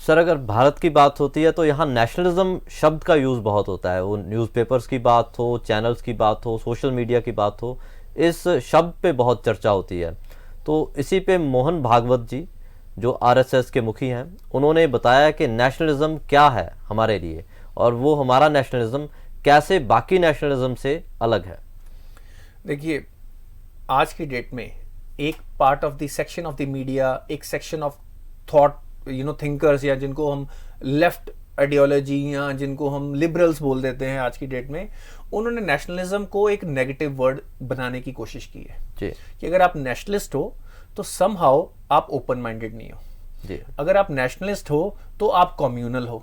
Sir अगर भारत की बात होती है तो यहाँ नेशनलिज्म शब्द का यूज़ बहुत होता है, वो न्यूज़पेपर्स की बात हो, चैनल्स की बात हो, सोशल मीडिया की बात हो, इस शब्द पे बहुत चर्चा होती है। तो इसी पे मोहन भागवत जी जो आरएसएस के मुखी हैं, उन्होंने बताया कि नेशनलिज्म क्या है हमारे लिए और वो हमारा नेशनलिज्म कैसे बाकी नेशनलिज्म से अलग है। देखिए, आज की डेट में एक part of the section of the media, एक सेक्शन ऑफ थॉट थिंकर्स, या जिनको हम लेफ्ट आइडियोलॉजी या जिनको हम लिबरल्स बोल देते हैं आज की डेट में, उन्होंने नेशनलिज्म को एक नेगेटिव वर्ड बनाने की कोशिश की है जी। कि अगर आप नेशनलिस्ट हो तो समहाउ आप ओपन माइंडेड नहीं हो जी। अगर आप नेशनलिस्ट हो तो आप कम्युनल हो,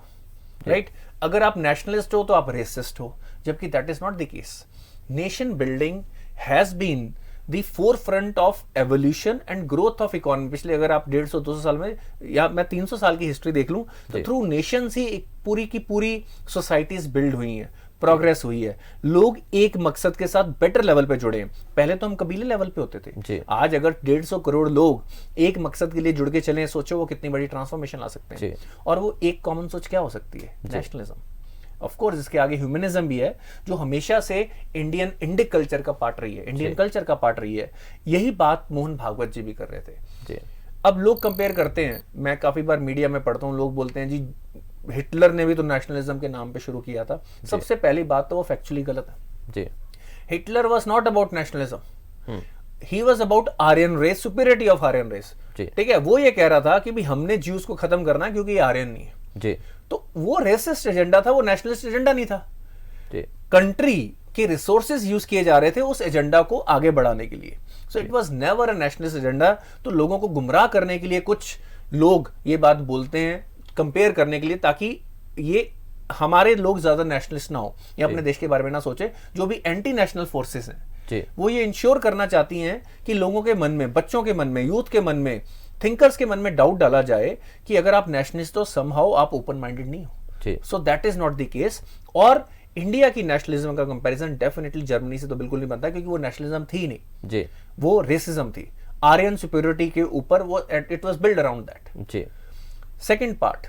राइट? अगर आप नेशनलिस्ट हो तो आप रेसिस्ट हो, जबकि that is not the case. Nation building has been the forefront of evolution and growth of economy. पिछले अगर आप 150-200 साल में, या मैं 300 साल की हिस्ट्री देख लूं, तो थ्रू नेशंस ही एक पूरी की पूरी सोसाइटीज बिल्ड हुई हैं, प्रोग्रेस हुई है, लोग एक मकसद के साथ बेटर लेवल पे जुड़े हैं। पहले तो हम कबीले लेवल पे होते थे, आज अगर 150 करोड़ लोग एक मकसद के लिए जुड़ के चले, सोचो वो कितनी बड़ी ट्रांसफॉर्मेशन ला सकते हैं। और वो एक कॉमन सोच क्या हो सकती है? नेशनलिज्म। ऑफ कोर्स इसके आगे ह्यूमनिज्म भी है, जो हमेशा से इंडिक कल्चर का पार्ट रही है, इंडियन कल्चर का पार्ट रही है। यही बात मोहन भागवत जी भी कर रहे थे। अब लोग कंपेयर करते हैं, मैं काफी बार मीडिया में पढ़ता हूं, लोग बोलते हैं जी हिटलर ने भी तो नेशनलिज्म के नाम पे शुरू किया था। सबसे पहली बात तो वो फैक्चुअली गलत है। Hitler was not about nationalism, he was about Aryan race, superiority of Aryan race. ठीक है, वो ये कह रहा था कि भी हमने ज्यूज को खत्म करना है क्योंकि ये आर्यन नहीं है। तो वो रेसिस्ट एजेंडा था, वो नेशनलिस्ट एजेंडा नहीं था। कंट्री के रिसोर्सेज यूज किए जा रहे थे उस एजेंडा को आगे बढ़ाने के लिए। So it was never a nationalist agenda. तो लोगों को गुमराह करने के लिए कुछ लोग ये बात बोलते हैं, कंपेयर करने के लिए, ताकि ये हमारे लोग ज्यादा नेशनलिस्ट ना हो या अपने देश के बारे में ना सोचे। जो भी एंटी नेशनल फोर्सेस हैं, वो ये इंश्योर करना चाहती हैं कि लोगों के मन में, बच्चों के मन में, यूथ के मन में, थिंकर्स के मन में डाउट डाला जाए कि अगर आप नेशनलिस्ट हो, समहाउ आप ओपन माइंडेड नहीं हो। So that is not the case. और इंडिया की नेशनलिज्म का कंपैरिजन डेफिनेटली जर्मनी से तो बिल्कुल नहीं बनता, क्योंकि वो नेशनलिज्म थी नहीं, वो रेसिज्म थी, आर्यन सुपीरियरिटी के ऊपर वो, it was build around that. Second part,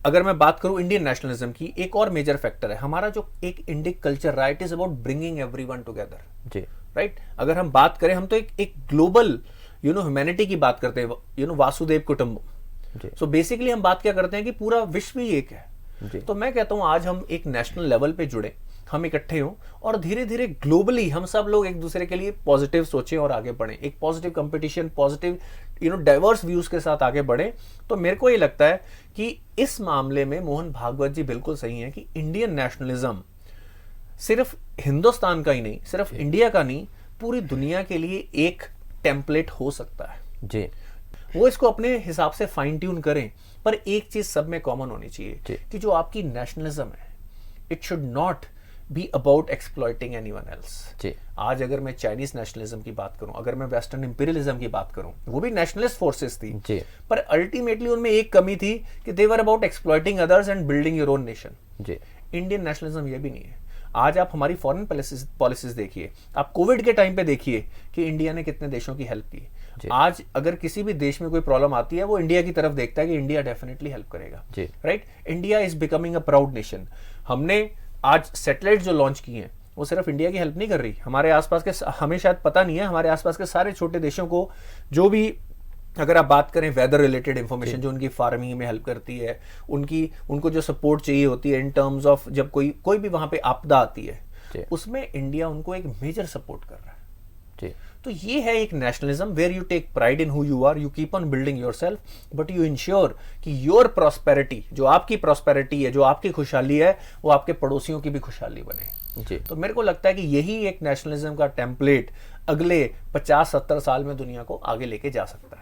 अगर मैं बात करूं इंडियन नेशनलिज्म की, एक और मेजर फैक्टर है हमारा जो एक इंडिक कल्चर रहा, it is about bringing everyone together, right? अगर हम बात करें, हम तो एक ग्लोबल ह्यूमैनिटी की बात करते हैं, वासुदेव कुटुंबम। सो बेसिकली हम बात क्या करते हैं कि पूरा विश्व ही एक है। तो मैं कहता हूं आज हम एक नेशनल लेवल पे जुड़े, हम इकट्ठे हों और धीरे धीरे ग्लोबली हम सब लोग एक दूसरे के लिए पॉजिटिव सोचें और आगे बढ़ें, एक positive competition, positive diverse views के साथ आगे बढ़ें। तो मेरे को ये लगता है कि इस मामले में मोहन भागवत जी बिल्कुल सही हैं कि इंडियन नेशनलिज्म सिर्फ हिंदुस्तान का ही नहीं, सिर्फ इंडिया का नहीं, पूरी दुनिया के लिए एक टेम्पलेट हो सकता है। वो इसको अपने हिसाब से फाइन ट्यून करें, पर एक चीज सब में कॉमन होनी चाहिए कि जो आपकी नेशनलिज्म है, it should not be about exploiting anyone else. आज अगर मैं चाइनीज नेशनलिज्म की बात करूं, अगर मैं वेस्टर्न इंपीरियलिज्म की बात करूं, वो भी नेशनलिस्ट फोर्सेस थी, पर अल्टीमेटली उनमें एक कमी थी कि they were about exploiting others and building your own nation. Indian nationalism ये भी नहीं है। आज आप हमारी फॉरेन पॉलिसीज देखिए, आप कोविड के टाइम पे देखिए कि इंडिया ने कितने देशों की हेल्प की। आज अगर किसी भी देश में कोई प्रॉब्लम आती है, वो इंडिया की तरफ देखता है कि इंडिया डेफिनेटली हेल्प करेगा, right? India is becoming a proud nation. हमने आज सैटेलाइट जो लॉन्च किए हैं, वो सिर्फ इंडिया की हेल्प नहीं कर रही, हमारे आसपास के, हमें शायद पता नहीं है, हमारे आसपास के सारे छोटे देशों को, जो भी अगर आप बात करें वेदर रिलेटेड इंफॉर्मेशन, जो उनकी फार्मिंग में हेल्प करती है, उनको जो सपोर्ट चाहिए होती है इन टर्म्स ऑफ जब कोई भी वहां पे आपदा आती है, उसमें इंडिया उनको एक मेजर सपोर्ट कर रहा है। तो ये है एक nationalism where you take pride in who you are, you keep on building yourself, but you ensure कि योर प्रॉस्पेरिटी, जो आपकी प्रॉस्पेरिटी है, जो आपकी खुशहाली है, वो आपके पड़ोसियों की भी खुशहाली बने। तो मेरे को लगता है कि यही एक नेशनलिज्म का टेम्पलेट अगले 50-70 साल में दुनिया को आगे लेके जा सकता है।